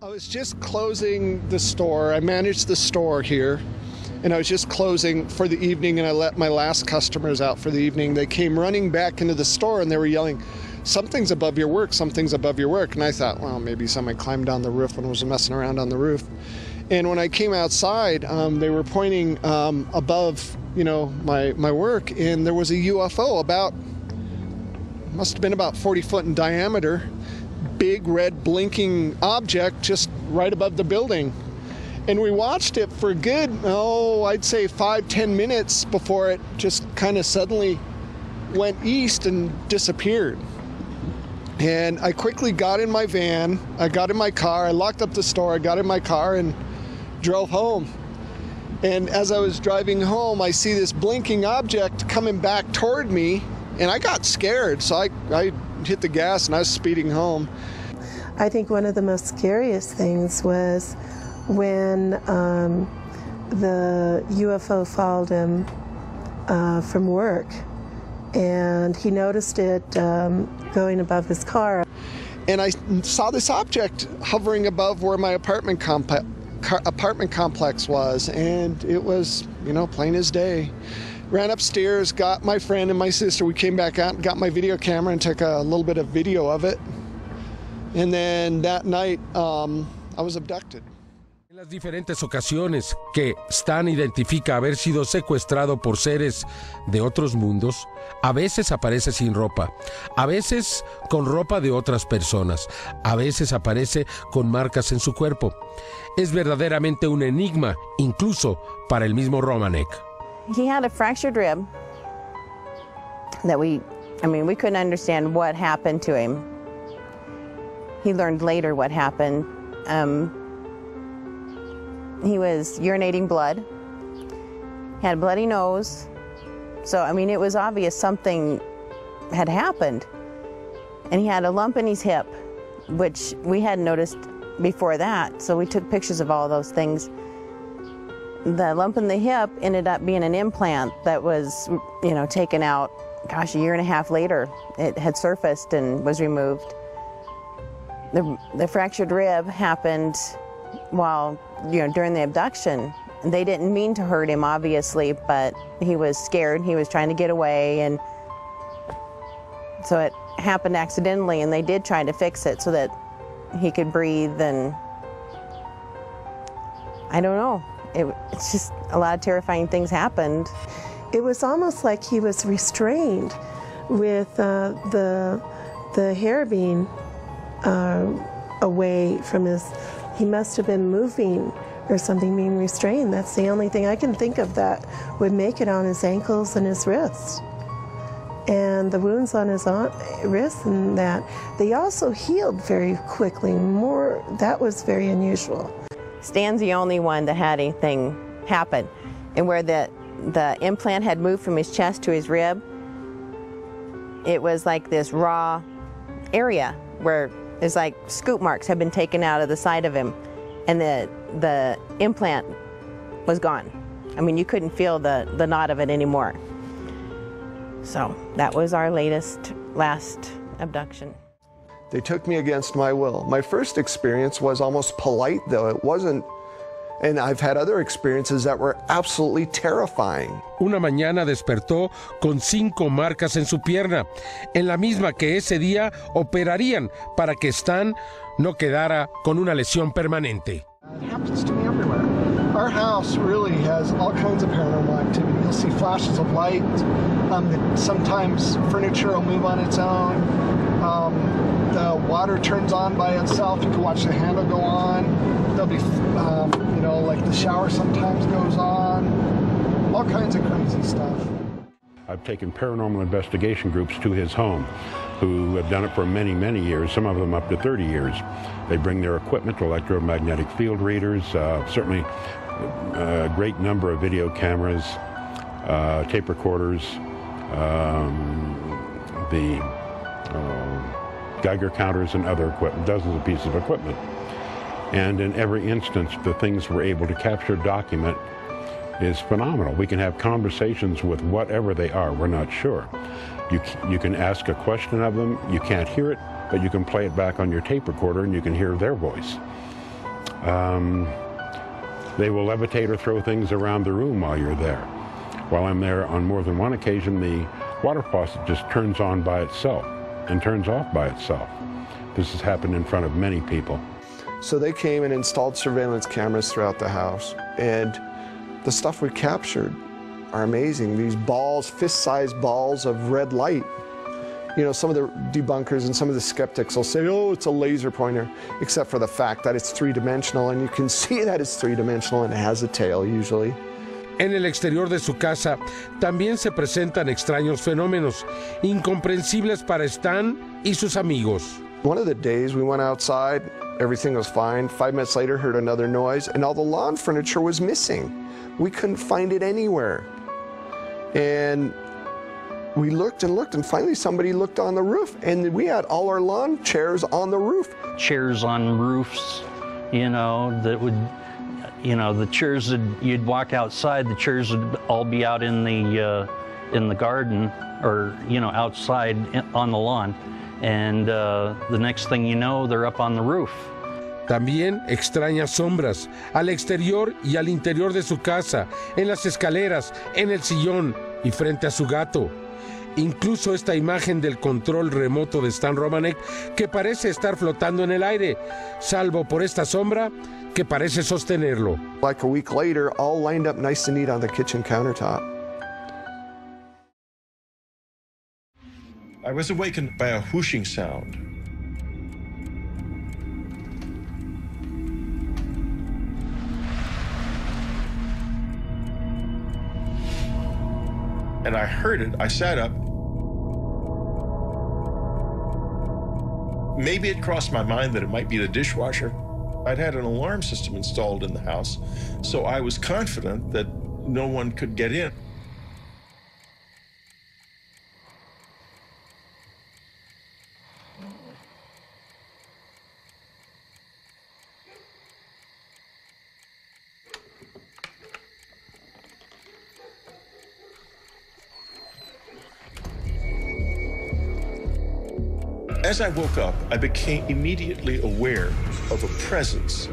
I was just closing the store. I managed the store here, and I was just closing for the evening, and I let my last customers out for the evening. They came running back into the store, and they were yelling, "Something's above your work, something's above your work." And I thought, well, maybe somebody climbed down the roof and was messing around on the roof. And when I came outside, they were pointing above, my work, and there was a UFO must have been about 40 foot in diameter. Big red blinking object just right above the building. And we watched it for a good, I'd say 5-10 minutes before it just kind of suddenly went east and disappeared. And I quickly got in my van, I got in my car, I locked up the store, I got in my car and drove home. And as I was driving home, I see this blinking object coming back toward me, and I got scared, so I hit the gas and I was speeding home. I think one of the most scariest things was when the UFO followed him from work, and he noticed it going above his car. And I saw this object hovering above where my apartment complex was, and it was, plain as day. Ran upstairs, got my friend and my sister. We came back out and got my video camera and took a little bit of video of it. And then that night, I was abducted. En las diferentes ocasiones que Stan identifica haber sido secuestrado por seres de otros mundos, a veces aparece sin ropa, a veces con ropa de otras personas, a veces aparece con marcas en su cuerpo. Es verdaderamente un enigma, incluso para el mismo Romanek. He had a fractured rib that we couldn't understand what happened to him. He learned later what happened. He was urinating blood, had a bloody nose. So, it was obvious something had happened. And he had a lump in his hip, which we hadn't noticed before that. So we took pictures of all those things. The lump in the hip ended up being an implant that was, taken out, a year and a half later. It had surfaced and was removed. The fractured rib happened while, during the abduction. They didn't mean to hurt him, obviously, but he was scared. He was trying to get away, and so it happened accidentally, and they did try to fix it so that he could breathe, and I don't know. It's just a lot of terrifying things happened. It was almost like he was restrained with the hair being away from his. He must have been moving or something, being restrained. That's the only thing I can think of that would make it on his ankles and his wrists. And the wounds on his wrists and that, they also healed very quickly. That was very unusual. Stan's the only one that had anything happen. And where the implant had moved from his chest to his rib, it was like this raw area where it's like scoop marks had been taken out of the side of him, and the implant was gone. You couldn't feel the knot of it anymore. So that was our last abduction. They took me against my will. My first experience was almost polite, though. It wasn't, and I've had other experiences that were absolutely terrifying. Una mañana despertó con 5 marcas en su pierna, en la misma que ese día operarían para que Stan no quedara con una lesión permanente. It happens to me everywhere. Our house really has all kinds of paranormal activity. You'll see flashes of light. Sometimes furniture will move on its own. The water turns on by itself. You can watch the handle go on. There'll be, like the shower sometimes goes on. All kinds of crazy stuff. I've taken paranormal investigation groups to his home who have done it for many, many years, some of them up to 30 years. They bring their equipment, electromagnetic field readers, certainly a great number of video cameras, tape recorders, the Geiger counters and other equipment, dozens of pieces of equipment. And in every instance, the things we're able to capture, document, is phenomenal. We can have conversations with whatever they are, we're not sure. You can ask a question of them, you can't hear it, but you can play it back on your tape recorder and you can hear their voice. They will levitate or throw things around the room while you're there. While I'm there, on more than one occasion, the water faucet just turns on by itself and turns off by itself. This has happened in front of many people. So they came and installed surveillance cameras throughout the house, and the stuff we captured are amazing. These balls, fist-sized balls of red light. You know, some of the debunkers and some of the skeptics will say, oh, it's a laser pointer, except for the fact that it's three-dimensional, and you can see that it's three-dimensional and it has a tail usually. En el exterior de su casa también se presentan extraños fenómenos, incomprensibles para Stan y sus amigos. One of the days we went outside, everything was fine. 5 minutes later, heard another noise, and all the lawn furniture was missing. We couldn't find it anywhere. And we looked and looked, and finally somebody looked on the roof, and we had all our lawn chairs on the roof. Chairs on roofs, you know, that would, you know, the chairs that you'd walk outside, the chairs would all be out in the garden, or, you know, outside on the lawn. And the next thing you know, they're up on the roof. También extrañas sombras al exterior y al interior de su casa, en las escaleras, en el sillón y frente a su gato. Incluso esta imagen del control remoto de Stan Romanek, que parece estar flotando en el aire, salvo por esta sombra que parece sostenerlo. Like a week later, all lined up nice and neat on the kitchen countertop. I was awakened by a whooshing sound. And I heard it. I sat up. Maybe it crossed my mind that it might be the dishwasher. I'd had an alarm system installed in the house, so I was confident that no one could get in. As I woke up, I became immediately aware of a presence.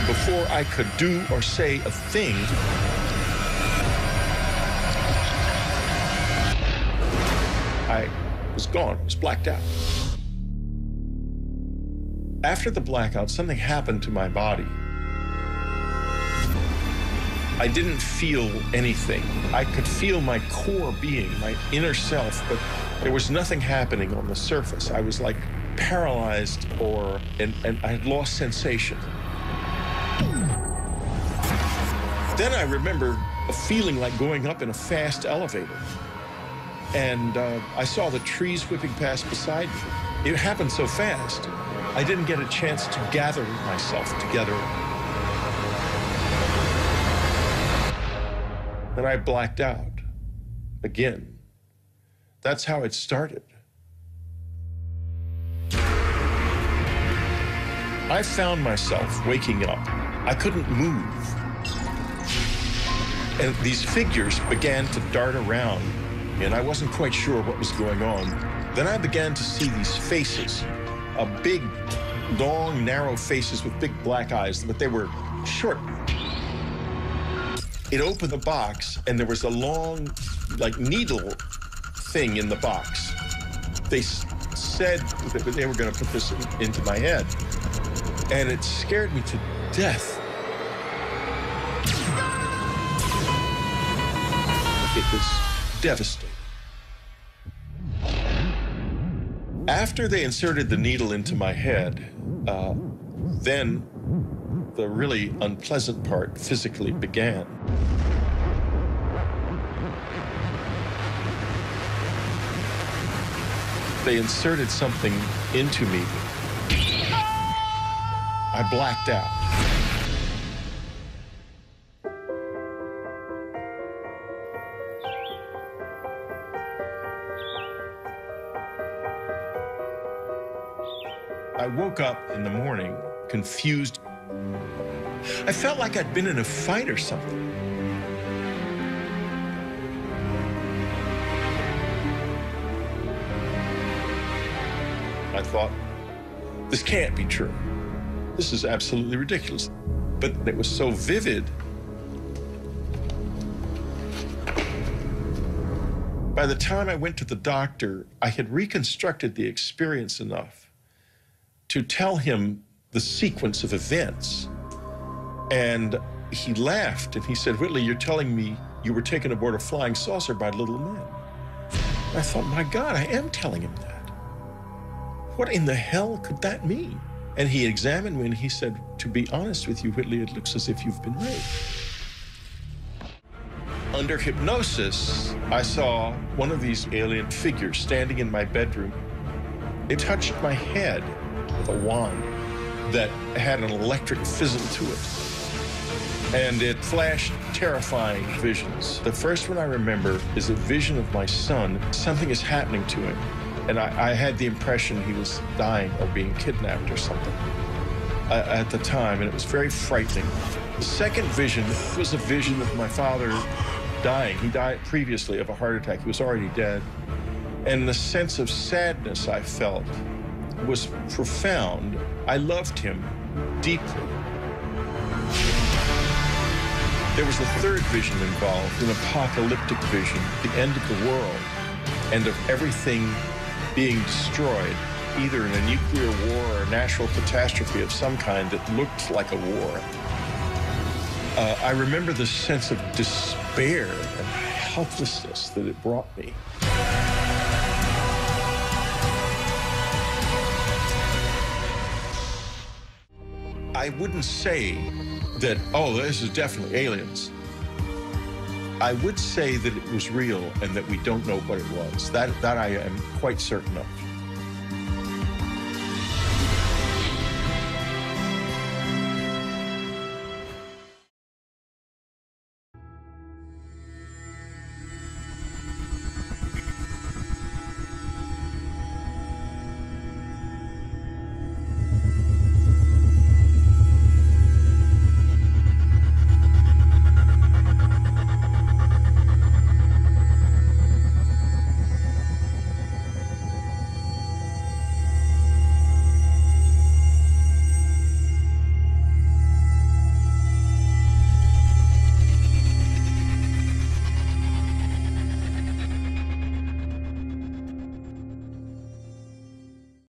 Before I could do or say a thing, I was gone, I was blacked out. After the blackout, something happened to my body. I didn't feel anything. I could feel my core being, my inner self, but there was nothing happening on the surface. I was like paralyzed and I had lost sensation. Then I remember a feeling like going up in a fast elevator. And I saw the trees whipping past beside me. It happened so fast, I didn't get a chance to gather myself together. Then I blacked out again. That's how it started. I found myself waking up. I couldn't move. And these figures began to dart around, and I wasn't quite sure what was going on. Then I began to see these faces. Big, long, narrow faces with big black eyes, but they were short. It opened the box, and there was a long, like, needle thing in the box. They said that they were going to put this into my head, and it scared me to death. It was devastating. After they inserted the needle into my head, then the really unpleasant part physically began. They inserted something into me. I blacked out. I woke up in the morning confused. I felt like I'd been in a fight or something. I thought, this can't be true. This is absolutely ridiculous. But it was so vivid. By the time I went to the doctor, I had reconstructed the experience enough to tell him the sequence of events. And he laughed and he said, Whitley, you're telling me you were taken aboard a flying saucer by little men. I thought, my God, I am telling him that. What in the hell could that mean? And he examined me and he said, to be honest with you, Whitley, it looks as if you've been raped. Under hypnosis, I saw one of these alien figures standing in my bedroom. It touched my head with a wand that had an electric fizzle to it. And it flashed terrifying visions. The first one I remember is a vision of my son. Something is happening to him. And I had the impression he was dying or being kidnapped or something at the time, and it was very frightening. The second vision was a vision of my father dying. He died previously of a heart attack. He was already dead. And the sense of sadness I felt was profound. I loved him deeply. There was a third vision involved, an apocalyptic vision, the end of the world and of everything being destroyed, either in a nuclear war or a natural catastrophe of some kind that looked like a war. I remember the sense of despair and helplessness that it brought me. I wouldn't say that, oh, this is definitely aliens. I would say that it was real and that we don't know what it was. That I am quite certain of.